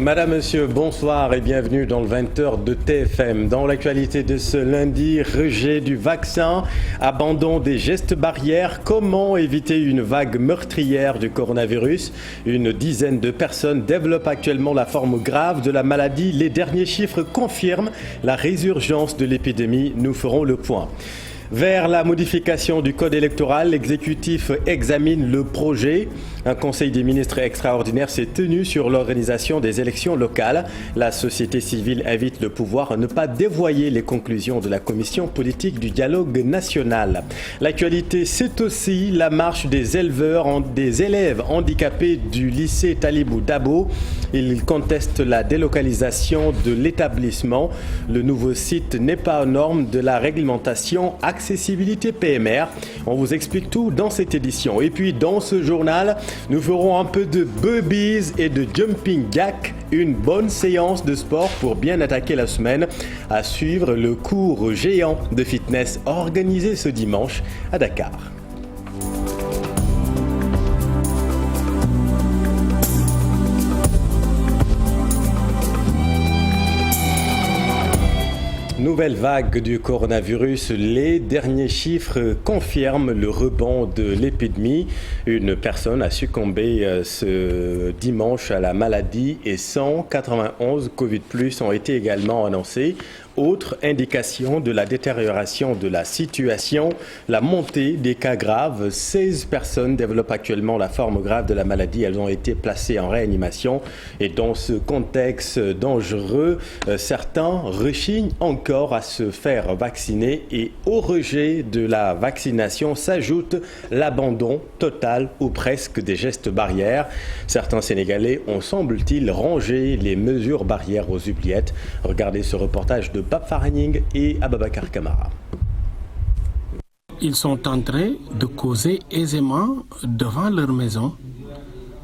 Madame, Monsieur, bonsoir et bienvenue dans le 20h de TFM. Dans l'actualité de ce lundi, rejet du vaccin, abandon des gestes barrières, comment éviter une vague meurtrière du coronavirus. Une dizaine de personnes développent actuellement la forme grave de la maladie. Les derniers chiffres confirment la résurgence de l'épidémie. Nous ferons le point. Vers la modification du code électoral, l'exécutif examine le projet. Un conseil des ministres extraordinaire s'est tenu sur l'organisation des élections locales. La société civile invite le pouvoir à ne pas dévoyer les conclusions de la commission politique du dialogue national. L'actualité, c'est aussi la marche des élèves handicapés du lycée Talibou Dabo. Ils contestent la délocalisation de l'établissement. Le nouveau site n'est pas aux normes de la réglementation accessibilité PMR. On vous explique tout dans cette édition. Et puis dans ce journal, nous ferons un peu de burpees et de jumping jack. Une bonne séance de sport pour bien attaquer la semaine. À suivre le cours géant de fitness organisé ce dimanche à Dakar. Nouvelle vague du coronavirus, les derniers chiffres confirment le rebond de l'épidémie. Une personne a succombé ce dimanche à la maladie et 191 Covid+ ont été également annoncés. Autre indication de la détérioration de la situation, la montée des cas graves. 16 personnes développent actuellement la forme grave de la maladie. Elles ont été placées en réanimation. Et dans ce contexte dangereux, certains rechignent encore à se faire vacciner. Et au rejet de la vaccination s'ajoute l'abandon total ou presque des gestes barrières. Certains Sénégalais ont, semble-t-il, rangé les mesures barrières aux oubliettes. Regardez ce reportage de Pape Faraning et Ababakar Kamara. Ils sont en train de causer aisément devant leur maison,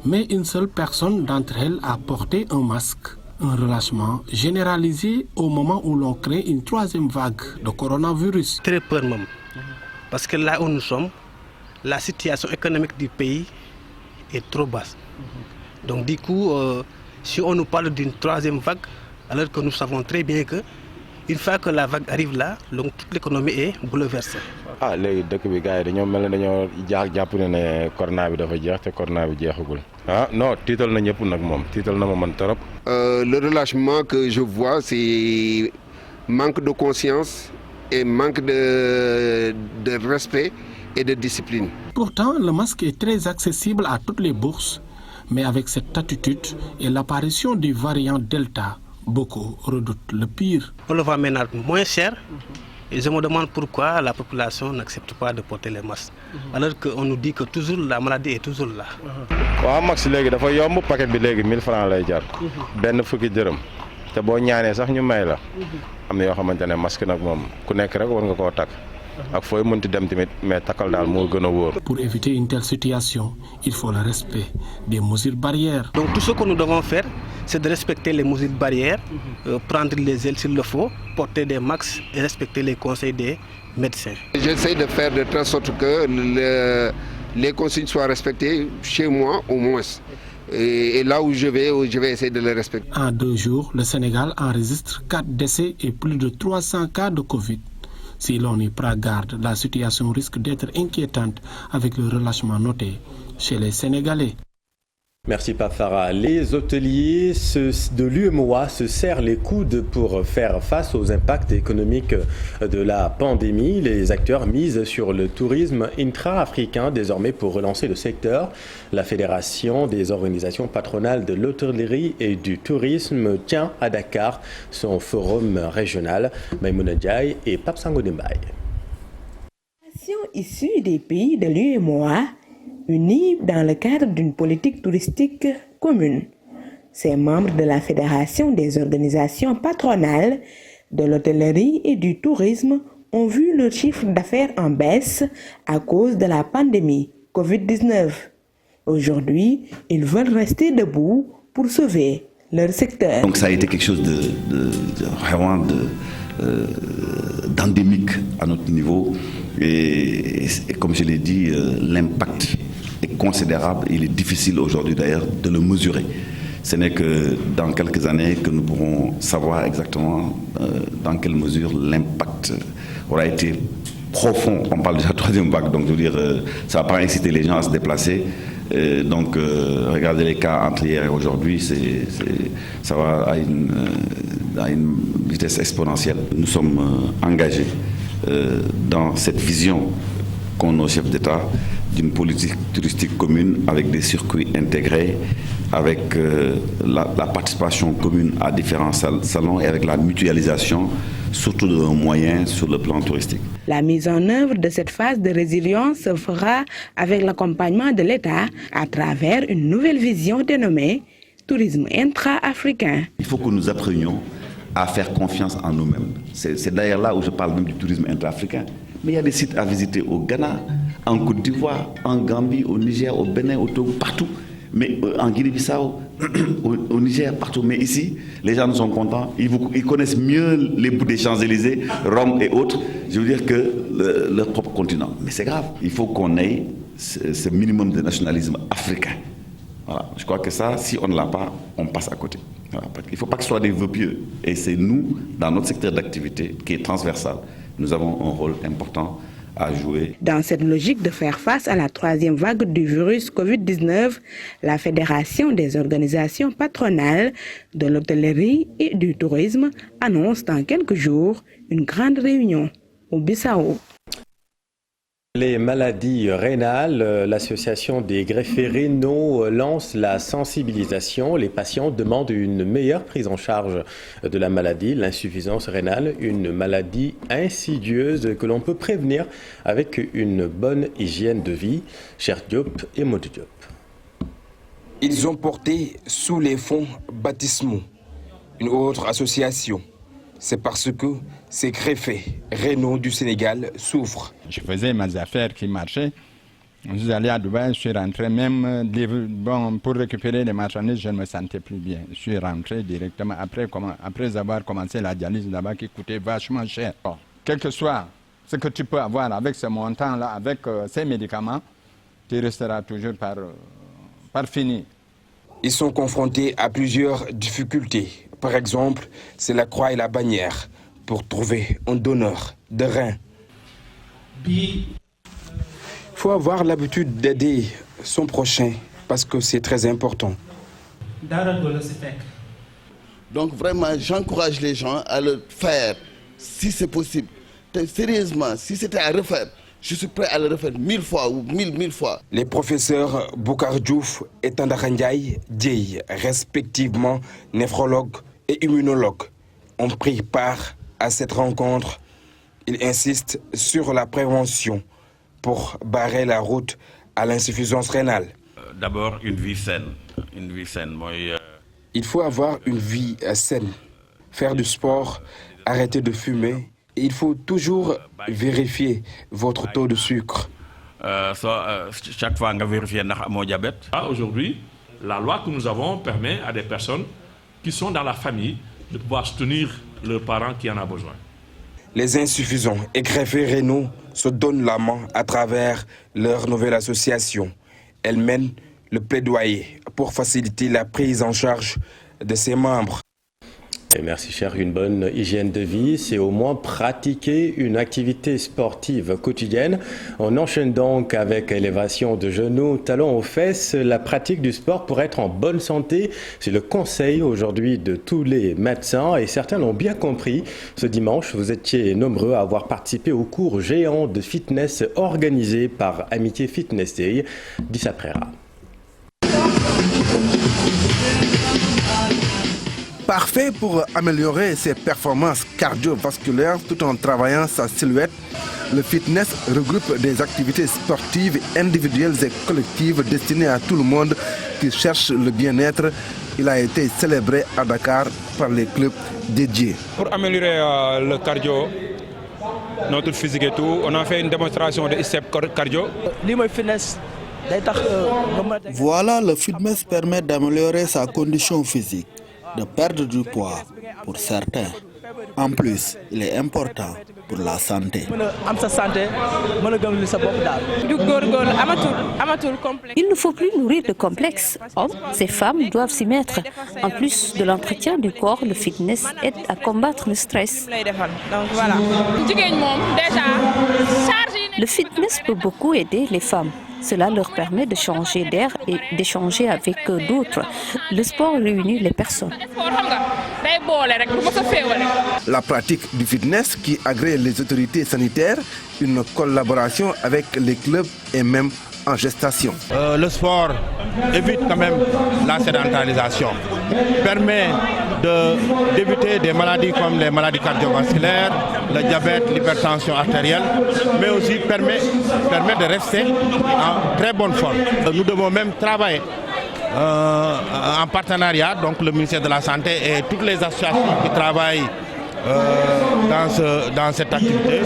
mais une seule personne d'entre elles a porté un masque. Un relâchement généralisé au moment où l'on crée une troisième vague de coronavirus. Très peur même, parce que là où nous sommes, la situation économique du pays est trop basse. Donc du coup, si on nous parle d'une troisième vague, alors que nous savons très bien que une fois que la vague arrive là, donc toute l'économie est bouleversée. léegi dëkk bi gars yi dañoo mel ne dañoo jàpp ne corona bi dafa jeex te corona bi jeexagul. Non tiital na ñëpp nag moom tiital na ma man trop. Le relâchement que je vois, c'est manque de conscience et manque de respect et de discipline. Pourtant, le masque est très accessible à toutes les bourses, mais avec cette attitude et l'apparition du variant Delta, beaucoup redoutent le pire. On le vend maintenant moins cher et je me demande pourquoi la population n'accepte pas de porter les masques. Alors qu'on nous dit que toujours la maladie est toujours là. waaw max léegi dafa yomb paquet bi léegi 1000 francs lay jar. benn fukki dërëm te boo ñaanee sax ñu may la. am na yoo xamante ne masque nag moom ku nekk rek war nga koo takk. ak fooy mënti dem tamit mais takkal daal moo gën a wóor. Pour éviter une telle situation, il faut le respect des mesures barrières. Donc tout ce que nous devons faire, c'est de respecter les mesures barrières, prendre les ailes s'il le faut, porter des masques et respecter les conseils des médecins. J'essaie de faire de telle sorte que les consignes soient respectées chez moi au moins. Et là où je vais essayer de les respecter. En 2 jours, le Sénégal enregistre 4 décès et plus de 300 cas de Covid. Si l'on y prend garde, la situation risque d'être inquiétante avec le relâchement noté chez les Sénégalais. Merci Pafara. Les hôteliers de l'UEMOA se serrent les coudes pour faire face aux impacts économiques de la pandémie. Les acteurs misent sur le tourisme intra-africain désormais pour relancer le secteur. La Fédération des organisations patronales de l'hôtellerie et du tourisme tient à Dakar son forum régional. Maïmouna Ndiaye et Pape Sango Dembaye. Issus des pays de l'UEMOA, unis dans le cadre d'une politique touristique commune. Ces membres de la Fédération des organisations patronales de l'hôtellerie et du tourisme ont vu leur chiffre d'affaires en baisse à cause de la pandémie Covid-19. Aujourd'hui, ils veulent rester debout pour sauver leur secteur. Donc ça a été quelque chose vraiment d'endémique à notre niveau. Et comme je l'ai dit, l'impact est considérable. Il est difficile aujourd'hui d'ailleurs de le mesurer. Ce n'est que dans quelques années que nous pourrons savoir exactement dans quelle mesure l'impact aura été profond. On parle de la troisième vague, donc je veux dire, ça ne va pas inciter les gens à se déplacer. Regardez les cas entre hier et aujourd'hui, ça va à une vitesse exponentielle. Nous sommes engagés dans cette vision qu'ont nos chefs d'État d'une politique touristique commune avec des circuits intégrés, avec la participation commune à différents salons et avec la mutualisation, surtout de nos moyens sur le plan touristique. La mise en œuvre de cette phase de résilience se fera avec l'accompagnement de l'État à travers une nouvelle vision dénommée tourisme intra-africain. Il faut que nous apprenions à faire confiance en nous-mêmes. C'est d'ailleurs là où je parle même du tourisme intra-africain. Mais il y a des sites à visiter au Ghana, en Côte d'Ivoire, en Gambie, au Niger, au Bénin, au Togo, partout. Mais en Guinée-Bissau, au Niger, partout. Mais ici, les gens sont contents. Ils connaissent mieux les bouts des Champs-Élysées, Rome et autres, je veux dire, que leur propre continent. Mais c'est grave. Il faut qu'on ait ce minimum de nationalisme africain. Voilà. Je crois que ça, si on ne l'a pas, on passe à côté. Voilà. Il ne faut pas que ce soit des vœux pieux. Et c'est nous, dans notre secteur d'activité, qui est transversal, nous avons un rôle important à jouer. Dans cette logique de faire face à la troisième vague du virus Covid-19, la Fédération des organisations patronales de l'hôtellerie et du tourisme annonce dans quelques jours une grande réunion au Bissau. Les maladies rénales, l'association des greffés rénaux lance la sensibilisation. Les patients demandent une meilleure prise en charge de la maladie, l'insuffisance rénale, une maladie insidieuse que l'on peut prévenir avec une bonne hygiène de vie. Cher Diop et Modou Diop. Ils ont porté sous les fonds baptismaux une autre association. C'est parce que ces greffés rénaux du Sénégal souffrent. Je faisais mes affaires qui marchaient. Je suis allé à Dubaï, je suis rentré même pour récupérer les marchandises, je ne me sentais plus bien. Je suis rentré directement après avoir commencé la dialyse là-bas qui coûtait vachement cher. Bon, quel que soit ce que tu peux avoir avec ce montant-là, avec ces médicaments, tu resteras toujours par fini. Ils sont confrontés à plusieurs difficultés. Par exemple, c'est la croix et la bannière pour trouver un donneur de reins. Il faut avoir l'habitude d'aider son prochain parce que c'est très important. Donc vraiment, j'encourage les gens à le faire si c'est possible. Sérieusement, si c'était à refaire, je suis prêt à le refaire 1000 fois ou 1000 fois. Les professeurs Boucar Diouf et Tandara Ndiaye Dieye, respectivement néphrologues et immunologues, ont pris part à cette rencontre. Ils insistent sur la prévention pour barrer la route à l'insuffisance rénale. D'abord, une vie saine. Il faut avoir une vie saine, faire du sport, arrêter de fumer. Il faut toujours vérifier votre taux de sucre. Chaque fois, on vérifie mon diabète. Aujourd'hui, la loi que nous avons permet à des personnes qui sont dans la famille de pouvoir soutenir leurs parents qui en ont besoin. Les insuffisants et greffés rénaux se donnent la main à travers leur nouvelle association. Elle mène le plaidoyer pour faciliter la prise en charge de ses membres. Et merci cher, une bonne hygiène de vie, c'est au moins pratiquer une activité sportive quotidienne. On enchaîne donc avec élévation de genoux, talons aux fesses. La pratique du sport pour être en bonne santé, c'est le conseil aujourd'hui de tous les médecins et certains l'ont bien compris. Ce dimanche, vous étiez nombreux à avoir participé au cours géant de fitness organisé par Amitié Fitness Day. Dissa Prera. Parfait pour améliorer ses performances cardiovasculaires tout en travaillant sa silhouette, le fitness regroupe des activités sportives individuelles et collectives destinées à tout le monde qui cherche le bien-être. Il a été célébré à Dakar par les clubs dédiés. Pour améliorer le cardio, notre physique et tout, on a fait une démonstration de step cardio. Voilà, le fitness permet d'améliorer sa condition physique, de perdre du poids pour certains. En plus, il est important pour la santé. Il ne faut plus nourrir de complexes. Hommes et femmes doivent s'y mettre. En plus de l'entretien du corps, le fitness aide à combattre le stress. Le fitness peut beaucoup aider les femmes. Cela leur permet de changer d'air et d'échanger avec d'autres. Le sport réunit les personnes. La pratique du fitness qui agrée les autorités sanitaires, une collaboration avec les clubs et même en gestation. Le sport évite quand même la sédentarisation, permet d'éviter des maladies comme les maladies cardiovasculaires, le diabète, l'hypertension artérielle, mais aussi permet de rester en très bonne forme. Nous devons même travailler en partenariat, donc le ministère de la Santé et toutes les associations qui travaillent dans cette activité,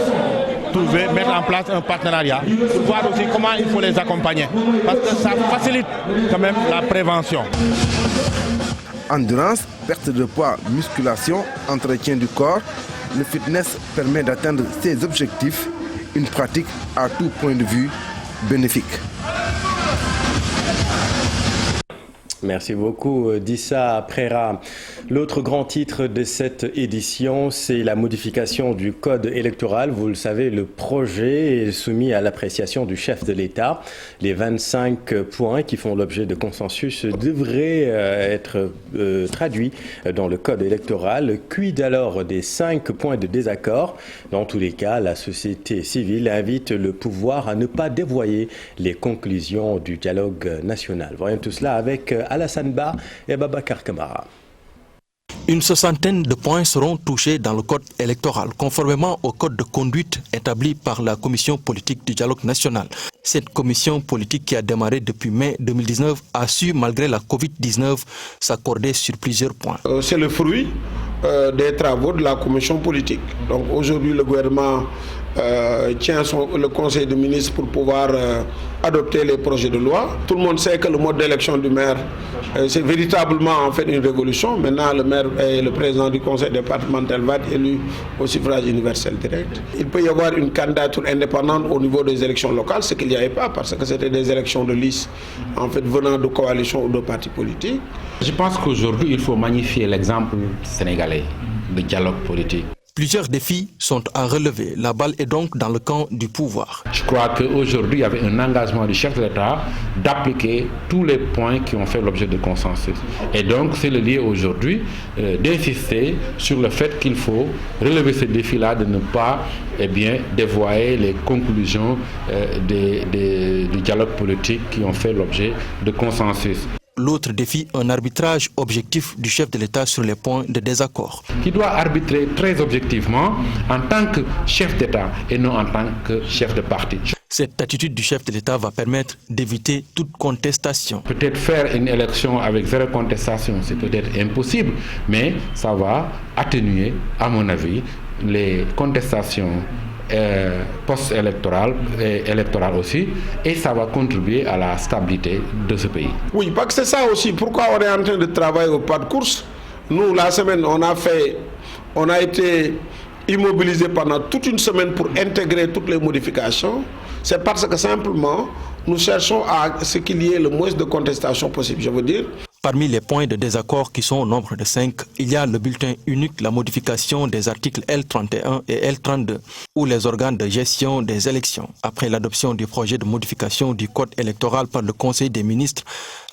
mettre en place un partenariat pour voir aussi comment il faut les accompagner, parce que ça facilite quand même la prévention. Endurance, perte de poids, musculation, entretien du corps, le fitness permet d'atteindre ses objectifs, une pratique à tout point de vue bénéfique. Merci beaucoup, Dissa Prera. L'autre grand titre de cette édition, c'est la modification du code électoral. Vous le savez, le projet est soumis à l'appréciation du chef de l'État. Les 25 points qui font l'objet de consensus devraient être traduits dans le code électoral. Quid alors des 5 points de désaccord? Dans tous les cas, la société civile invite le pouvoir à ne pas dévoyer les conclusions du dialogue national. Voyons tout cela avec Alassane Ba et Babacar Camara. Une soixantaine de points seront touchés dans le code électoral, conformément au code de conduite établi par la commission politique du dialogue national. Cette commission politique qui a démarré depuis mai 2019 a su, malgré la Covid-19, s'accorder sur plusieurs points. C'est le fruit des travaux de la commission politique. Donc aujourd'hui, le gouvernement tient le conseil des ministres pour pouvoir adopter les projets de loi. Tout le monde sait que le mode d'élection du maire, c'est véritablement en fait une révolution. Maintenant, le maire et le président du conseil départemental va être élu au suffrage universel direct. Il peut y avoir une candidature indépendante au niveau des élections locales, ce qu'il n'y avait pas, parce que c'était des élections de liste en fait venant de coalitions ou de partis politiques. Je pense qu'aujourd'hui, il faut magnifier l'exemple sénégalais de dialogue politique. Plusieurs défis sont à relever. La balle est donc dans le camp du pouvoir. Je crois qu'aujourd'hui, il y avait un engagement du chef de l'État d'appliquer tous les points qui ont fait l'objet de consensus. Et donc, c'est le lieu aujourd'hui d'insister sur le fait qu'il faut relever ce défi-là, de ne pas dévoyer les conclusions du dialogue politique qui ont fait l'objet de consensus. L'autre défi, un arbitrage objectif du chef de l'État sur les points de désaccord. Qui doit arbitrer très objectivement en tant que chef d'État et non en tant que chef de parti. Cette attitude du chef de l'État va permettre d'éviter toute contestation. Peut-être faire une élection avec zéro contestation, c'est peut-être impossible, mais ça va atténuer, à mon avis, les contestations post-électorale et électorale aussi, et ça va contribuer à la stabilité de ce pays. Oui, parce que c'est ça aussi. Pourquoi on est en train de travailler au pas de course? Nous, la semaine, on a été immobilisés pendant toute une semaine pour intégrer toutes les modifications. C'est parce que simplement, nous cherchons à ce qu'il y ait le moins de contestation possible, je veux dire. Parmi les points de désaccord qui sont au nombre de 5, il y a le bulletin unique, la modification des articles L31 et L32, ou les organes de gestion des élections. Après l'adoption du projet de modification du code électoral par le Conseil des ministres,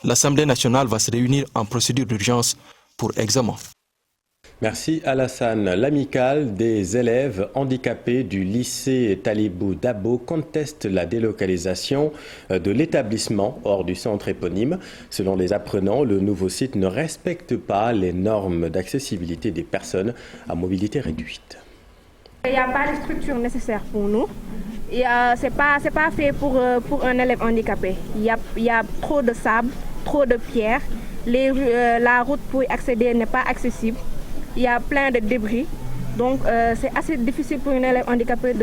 l'Assemblée nationale va se réunir en procédure d'urgence pour examen. Merci Alassane. L'amicale des élèves handicapés du lycée Talibou Dabo conteste la délocalisation de l'établissement hors du centre éponyme. Selon les apprenants, le nouveau site ne respecte pas les normes d'accessibilité des personnes à mobilité réduite. Il n'y a pas de structure nécessaire pour nous. Ce n'est pas fait pour un élève handicapé. Il y a trop de sable, trop de pierres. La route pour y accéder n'est pas accessible. Il y a plein de débris, donc c'est assez difficile pour un élève handicapé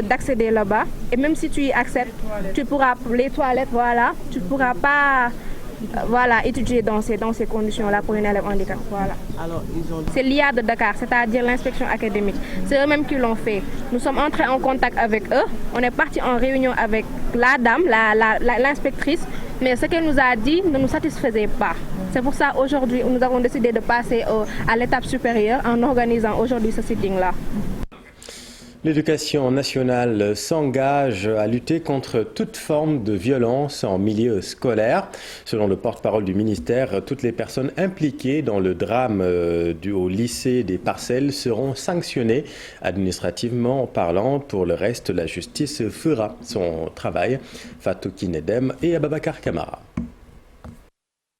d'accéder là-bas. Et même si tu y accèdes, tu pourras, les toilettes, voilà, tu ne pourras pas voilà, étudier dans ces conditions-là pour une élève handicapée. Voilà. C'est l'IA de Dakar, c'est-à-dire l'inspection académique. C'est eux-mêmes qui l'ont fait. Nous sommes entrés en contact avec eux. On est parti en réunion avec la dame, l'inspectrice, mais ce qu'elle nous a dit ne nous satisfaisait pas. C'est pour ça aujourd'hui nous avons décidé de passer à l'étape supérieure en organisant aujourd'hui ce sitting-là. L'éducation nationale s'engage à lutter contre toute forme de violence en milieu scolaire. Selon le porte-parole du ministère, toutes les personnes impliquées dans le drame au lycée des Parcelles seront sanctionnées administrativement parlant. Pour le reste, la justice fera son travail. Fatou Kinedem et Ababakar Kamara.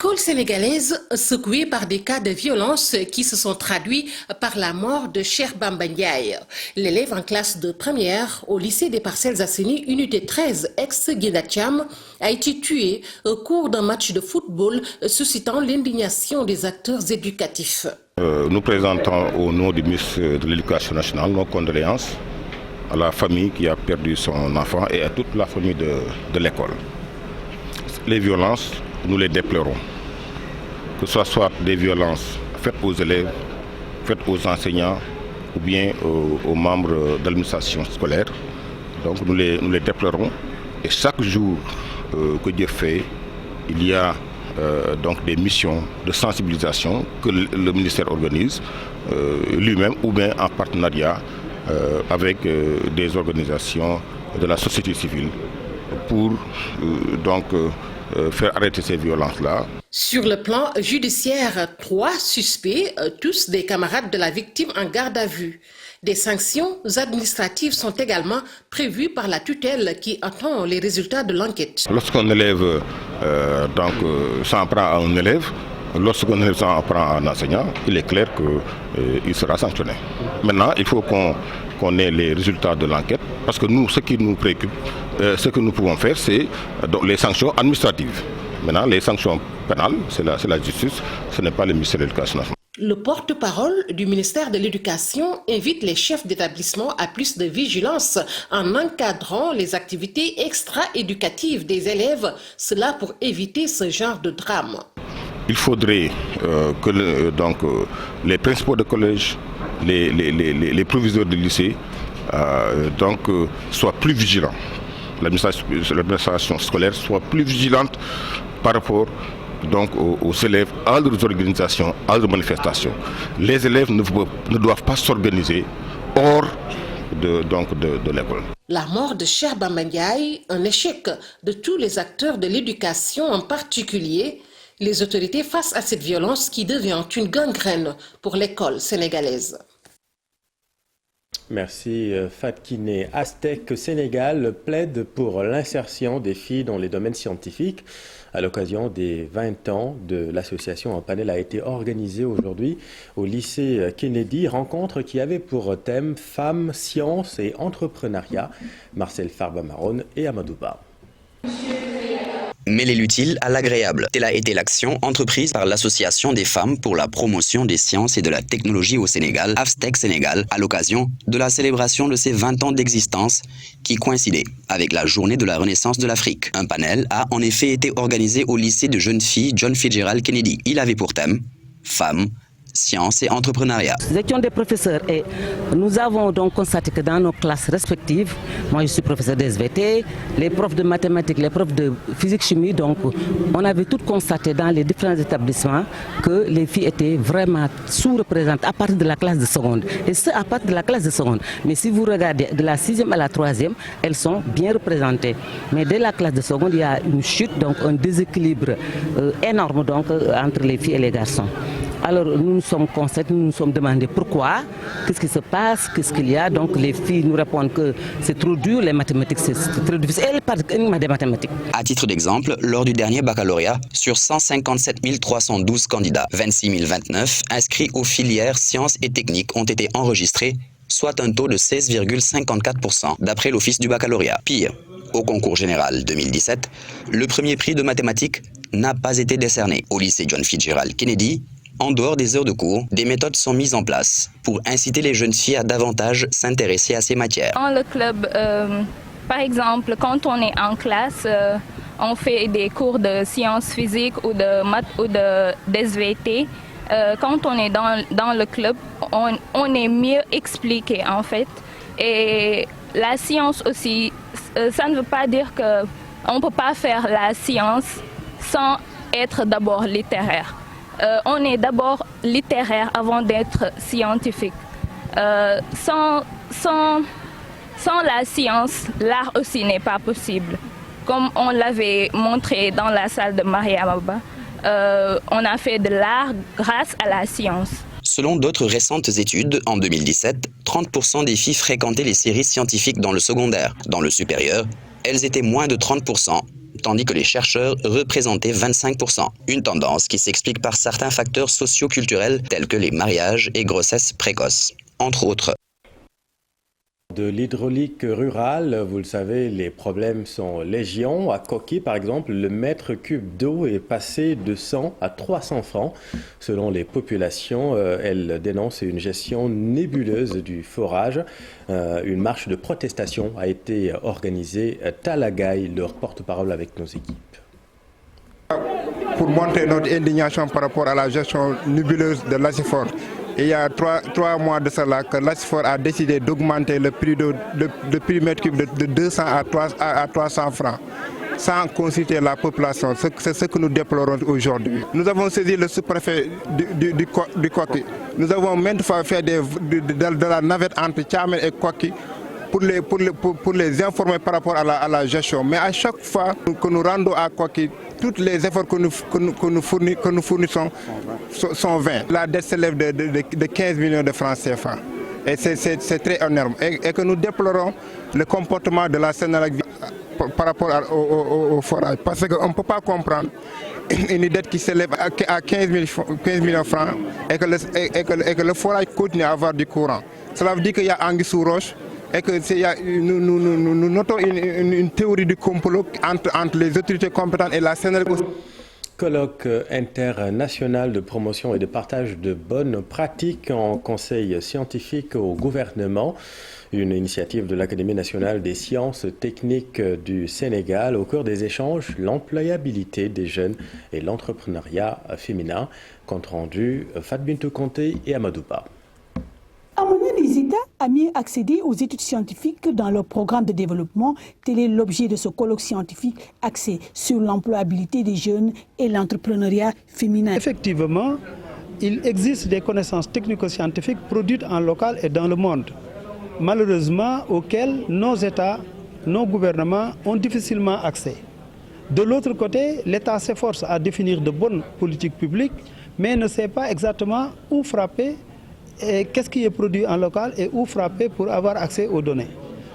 L'école sénégalaise secouée par des cas de violence qui se sont traduits par la mort de Cheikh Bamba Ndiaye. L'élève en classe de première au lycée des Parcelles Assainies, unité 13, ex-Guinatiam, a été tué au cours d'un match de football, suscitant l'indignation des acteurs éducatifs. Nous présentons au nom du ministre de l'Éducation nationale nos condoléances à la famille qui a perdu son enfant et à toute la famille de l'école. Les violences, nous les déplorons. Que ce soit des violences faites aux élèves, faites aux enseignants ou bien aux membres de l'administration scolaire. Donc nous les déplorons. Et chaque jour que Dieu fait, il y a donc des missions de sensibilisation que le ministère organise lui-même ou bien en partenariat avec des organisations de la société civile pour faire arrêter ces violences-là. Sur le plan judiciaire, 3 suspects, tous des camarades de la victime en garde à vue. Des sanctions administratives sont également prévues par la tutelle qui attend les résultats de l'enquête. Lorsqu'un élève s'en prend à un élève, lorsqu'un élève s'en prend à un enseignant, il est clair qu'il sera sanctionné. Maintenant, il faut qu'on ait les résultats de l'enquête, parce que nous, ce qui nous préoccupe, ce que nous pouvons faire, c'est les sanctions administratives. Maintenant, les sanctions pénales, c'est la justice, ce n'est pas le ministère de l'Éducation nationale. Le porte-parole du ministère de l'Éducation invite les chefs d'établissement à plus de vigilance en encadrant les activités extra-éducatives des élèves, cela pour éviter ce genre de drame. Il faudrait que les principaux de collège, les proviseurs de lycée soient plus vigilants. L'administration scolaire soit plus vigilante par rapport aux élèves, à leurs organisations, à leurs manifestations. Les élèves ne doivent pas s'organiser hors de l'école. La mort de Cheikh Bamba Ndiaye, un échec de tous les acteurs de l'éducation, en particulier les autorités face à cette violence qui devient une gangrène pour l'école sénégalaise. Merci Fatkine. Aztec Sénégal plaide pour l'insertion des filles dans les domaines scientifiques. À l'occasion des 20 ans de l'association, un panel a été organisé aujourd'hui au lycée Kennedy, rencontre qui avait pour thème femmes, sciences et entrepreneuriat. Marcel Farba-Maron et Amadouba. Mêler l'utile à l'agréable. Telle a été l'action entreprise par l'Association des femmes pour la promotion des sciences et de la technologie au Sénégal, Aztec Sénégal, à l'occasion de la célébration de ses 20 ans d'existence qui coïncidait avec la journée de la Renaissance de l'Afrique. Un panel a en effet été organisé au lycée de jeunes filles John Fitzgerald Kennedy. Il avait pour thème femmes, sciences et entrepreneuriat. Nous étions des professeurs et nous avons donc constaté que dans nos classes respectives, moi je suis professeur de SVT, les profs de mathématiques, les profs de physique-chimie, donc on avait tout constaté dans les différents établissements que les filles étaient vraiment sous-représentées à partir de la classe de seconde. Et ce, à partir de la classe de seconde. Mais si vous regardez de la 6e à la 3e, elles sont bien représentées. Mais dès la classe de seconde, il y a une chute, donc un déséquilibre énorme donc, entre les filles et les garçons. Alors nous nous sommes constatés, nous nous sommes demandé pourquoi, qu'est-ce qui se passe, qu'est-ce qu'il y a. Donc les filles nous répondent que c'est trop dur, les mathématiques c'est très difficile. Elles parlent uniquement des mathématiques. À titre d'exemple, lors du dernier baccalauréat, sur 157 312 candidats, 26 029 inscrits aux filières sciences et techniques ont été enregistrés, soit un taux de 16,54% d'après l'Office du baccalauréat. Pire, au concours général 2017, le premier prix de mathématiques n'a pas été décerné. Au lycée John Fitzgerald Kennedy, en dehors des heures de cours, des méthodes sont mises en place pour inciter les jeunes filles à davantage s'intéresser à ces matières. Dans le club, par exemple, quand on est en classe, on fait des cours de sciences physiques ou de maths ou de SVT, quand on est dans le club, on est mieux expliqué en fait. Et la science aussi, ça ne veut pas dire qu'on ne peut pas faire la science sans être d'abord littéraire. On est d'abord littéraire avant d'être scientifique. Sans la science, l'art aussi n'est pas possible. Comme on l'avait montré dans la salle de Mariamaba, on a fait de l'art grâce à la science. Selon d'autres récentes études, en 2017, 30% des filles fréquentaient les séries scientifiques dans le secondaire. Dans le supérieur, elles étaient moins de 30%, tandis que les chercheurs représentaient 25%. Une tendance qui s'explique par certains facteurs socio-culturels tels que les mariages et grossesses précoces, entre autres. De l'hydraulique rurale, vous le savez, les problèmes sont légion. À Koki, par exemple, le mètre cube d'eau est passé de 100 à 300 francs. Selon les populations, elles dénoncent une gestion nébuleuse du forage. Une marche de protestation a été organisée à Talagaï, leur porte-parole avec nos équipes. Pour montrer notre indignation par rapport à la gestion nébuleuse de l'Assifor. Il y a trois mois de cela que l'Assifor a décidé d'augmenter le prix mètre cube de 200 à 300 francs sans consulter la population. C'est ce que nous déplorons aujourd'hui. Nous avons saisi le sous-préfet du Koki. Nous avons maintes fois fait de la navette entre Tchamen et Koki pour les informer par rapport à la gestion. Mais à chaque fois que nous rendons à Koki, tous les efforts que nous fournissons sont vains. La dette s'élève de 15 millions de francs CFA. Et c'est très énorme. Et que nous déplorons le comportement de la Sénélec par rapport au forage. Parce qu'on ne peut pas comprendre une dette qui s'élève à 15 millions de francs et que le forage continue à avoir du courant. Cela veut dire qu'il y a anguille sous roche. Et que nous notons une théorie du complot entre les autorités compétentes et la Sénélec. Colloque international de promotion et de partage de bonnes pratiques en conseil scientifique au gouvernement. Une initiative de l'Académie nationale des sciences techniques du Sénégal. Au cours des échanges, l'employabilité des jeunes et l'entrepreneuriat féminin. Compte rendu, Fat Bintou Conté et Amadouba. Amener les États à mieux accéder aux études scientifiques dans leur programme de développement, tel est l'objet de ce colloque scientifique axé sur l'employabilité des jeunes et l'entrepreneuriat féminin. Effectivement, il existe des connaissances technico-scientifiques produites en local et dans le monde, malheureusement auxquelles nos États, nos gouvernements ont difficilement accès. De l'autre côté, l'État s'efforce à définir de bonnes politiques publiques, mais ne sait pas exactement où frapper et qu'est-ce qui est produit en local et où frapper pour avoir accès aux données.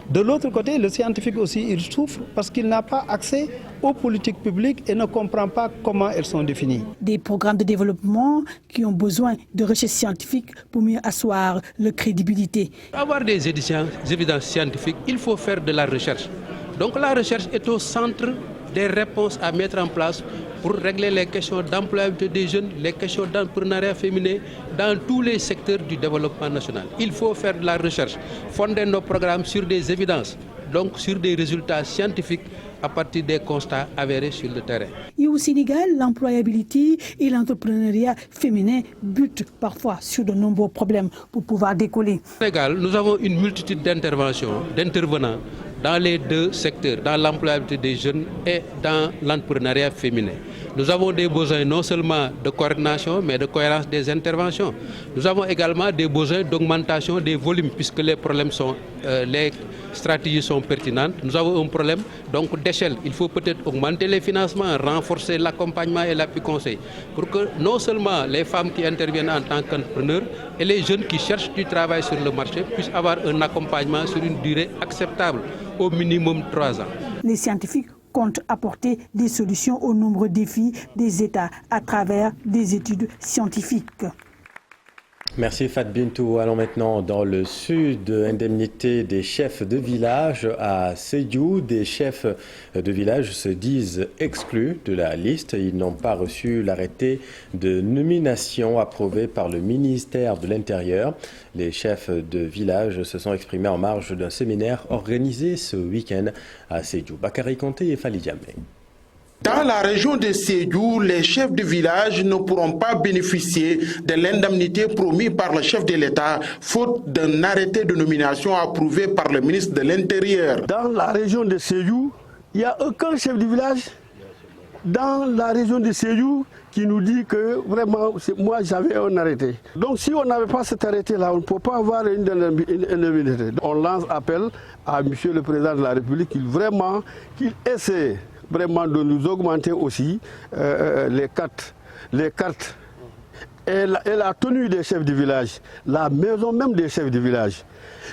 De l'autre côté, le scientifique aussi, il souffre parce qu'il n'a pas accès aux politiques publiques et ne comprend pas comment elles sont définies. Des programmes de développement qui ont besoin de recherche scientifique pour mieux asseoir leur crédibilité. Pour avoir des évidences scientifiques, il faut faire de la recherche. Donc la recherche est au centre des réponses à mettre en place pour régler les questions d'employabilité des jeunes, les questions d'entrepreneuriat féminin dans tous les secteurs du développement national. Il faut faire de la recherche, fonder nos programmes sur des évidences, donc sur des résultats scientifiques à partir des constats avérés sur le terrain. Et au Sénégal, l'employabilité et l'entrepreneuriat féminin butent parfois sur de nombreux problèmes pour pouvoir décoller. Au Sénégal, nous avons une multitude d'intervenants dans les deux secteurs, dans l'employabilité des jeunes et dans l'entrepreneuriat féminin. Nous avons des besoins non seulement de coordination, mais de cohérence des interventions. Nous avons également des besoins d'augmentation des volumes, puisque les problèmes sont, les stratégies sont pertinentes. Nous avons un problème donc d'échelle. Il faut peut-être augmenter les financements, renforcer l'accompagnement et l'appui conseil, pour que non seulement les femmes qui interviennent en tant qu'entrepreneurs et les jeunes qui cherchent du travail sur le marché puissent avoir un accompagnement sur une durée acceptable, au minimum 3 ans. Les scientifiques comptent apporter des solutions aux nombreux défis des États à travers des études scientifiques. Merci Fat Bintou. Allons maintenant dans le sud. Indemnité des chefs de village à Sédhiou. Des chefs de village se disent exclus de la liste. Ils n'ont pas reçu l'arrêté de nomination approuvé par le ministère de l'Intérieur. Les chefs de village se sont exprimés en marge d'un séminaire organisé ce week-end à Sédhiou. Bakary Conté et Fali Diamé. Dans la région de Sédhiou, les chefs de village ne pourront pas bénéficier de l'indemnité promise par le chef de l'État, faute d'un arrêté de nomination approuvé par le ministre de l'Intérieur. Dans la région de Sédhiou, il n'y a aucun chef de village dans la région de Sédhiou qui nous dit que vraiment, moi j'avais un arrêté. Donc si on n'avait pas cet arrêté-là, on ne peut pas avoir une indemnité. On lance appel à M. le Président de la République qu'il essaie vraiment de nous augmenter aussi les cartes et la tenue des chefs de village, la maison même des chefs de village,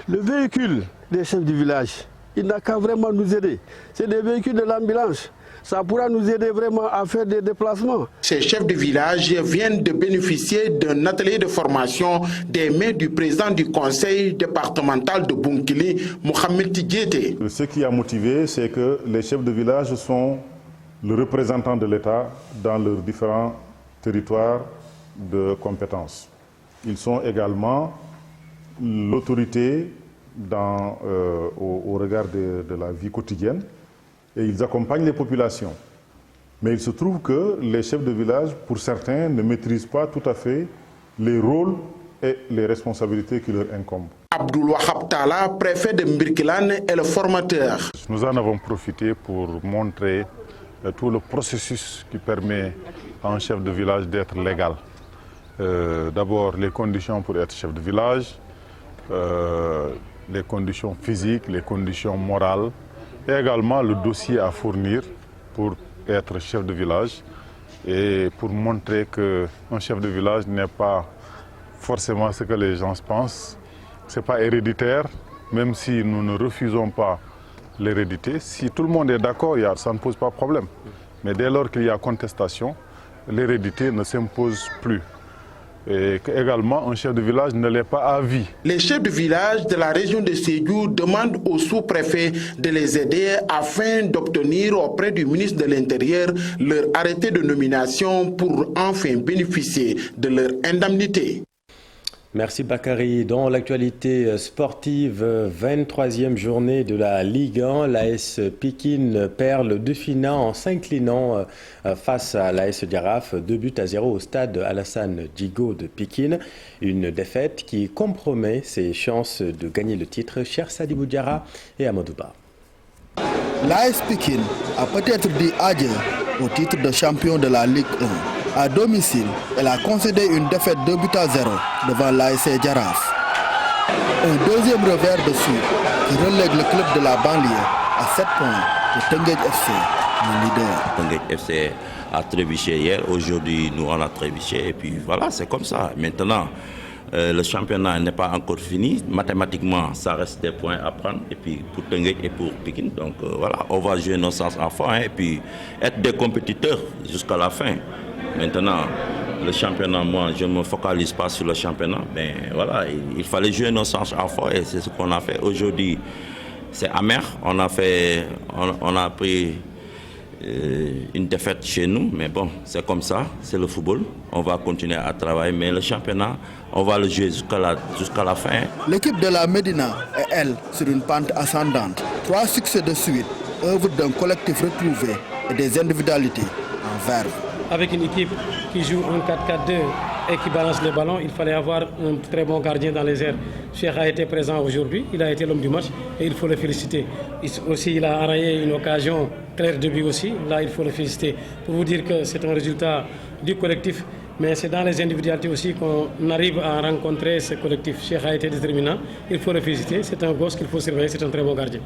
le véhicule des chefs de village. Il n'a qu'à vraiment nous aider. C'est des véhicules de l'ambulance. Ça pourra nous aider vraiment à faire des déplacements. Ces chefs de village viennent de bénéficier d'un atelier de formation des mains du président du conseil départemental de Bounkiling, Mohamed Tidjete. Ce qui a motivé, c'est que les chefs de village sont le représentant de l'État dans leurs différents territoires de compétences. Ils sont également l'autorité au regard de la vie quotidienne et ils accompagnent les populations. Mais il se trouve que les chefs de village, pour certains, ne maîtrisent pas tout à fait les rôles et les responsabilités qui leur incombent. Abdoul Wahab Tala, préfet de Mbirkilane, est le formateur. Nous en avons profité pour montrer tout le processus qui permet à un chef de village d'être légal. D'abord, les conditions pour être chef de village, les conditions physiques, les conditions morales, et également le dossier à fournir pour être chef de village et pour montrer qu'un chef de village n'est pas forcément ce que les gens pensent. Ce n'est pas héréditaire, même si nous ne refusons pas l'hérédité. Si tout le monde est d'accord, ça ne pose pas de problème. Mais dès lors qu'il y a contestation, l'hérédité ne s'impose plus. Et également, un chef de village ne l'est pas à vie. Les chefs de village de la région de Sédhiou demandent au sous-préfet de les aider afin d'obtenir auprès du ministre de l'Intérieur leur arrêté de nomination pour enfin bénéficier de leur indemnité. Merci Bakary. Dans l'actualité sportive, 23e journée de la Ligue 1, l'AS Pikine perd le Dauphinois en s'inclinant face à l'AS Jaraaf, 2-0 au stade Alassane Djigo de Pikine. Une défaite qui compromet ses chances de gagner le titre. Cher Sadibou Diarra et Amadouba. L'AS Pikine a peut-être dit adieu au titre de champion de la Ligue 1. À domicile, elle a concédé une défaite 2-0 devant l'AS Jaraaf. Un deuxième revers de suite qui relègue le club de la banlieue à 7 points de Teungueth FC, le leader. Teungueth FC a trébuché hier, aujourd'hui nous on a trébuché et puis voilà, c'est comme ça. Maintenant, le championnat n'est pas encore fini. Mathématiquement, ça reste des points à prendre. Et puis pour Teungueth et pour Pikine. Donc voilà, on va jouer nos sens à fond et puis être des compétiteurs jusqu'à la fin. Maintenant, le championnat, moi, je ne me focalise pas sur le championnat. Mais voilà, il fallait jouer nos sens à fond et c'est ce qu'on a fait. Aujourd'hui, c'est amer. On a pris une défaite chez nous. Mais bon, c'est comme ça, c'est le football. On va continuer à travailler. Mais le championnat, on va le jouer jusqu'à la fin. L'équipe de la Médina est, elle, sur une pente ascendante. 3 succès de suite, œuvre d'un collectif retrouvé et des individualités en verve. Avec une équipe qui joue en 4-4-2 et qui balance les ballons, il fallait avoir un très bon gardien dans les airs. Cheikh a été présent aujourd'hui, il a été l'homme du match et il faut le féliciter. Il a arrayé une occasion claire de but aussi, là il faut le féliciter. Pour vous dire que c'est un résultat du collectif, mais c'est dans les individualités aussi qu'on arrive à rencontrer ce collectif. Cheikh a été déterminant, il faut le féliciter, c'est un gosse qu'il faut surveiller, c'est un très bon gardien.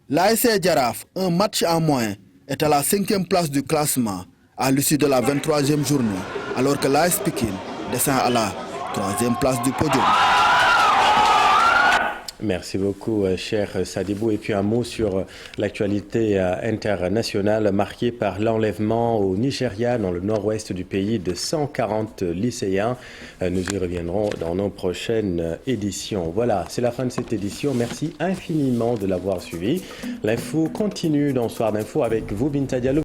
L'AS Jaraaf, un match en moins, est à la 5e place du classement à l'issue de la 23e journée, alors que l'AS Pikine descend à la 3e place du podium. Merci beaucoup, cher Sadibou. Et puis un mot sur l'actualité internationale marquée par l'enlèvement au Nigeria, dans le nord-ouest du pays, de 140 lycéens. Nous y reviendrons dans nos prochaines éditions. Voilà, c'est la fin de cette édition. Merci infiniment de l'avoir suivi. L'info continue dans Soir d'Info avec vous, Binta Diallo.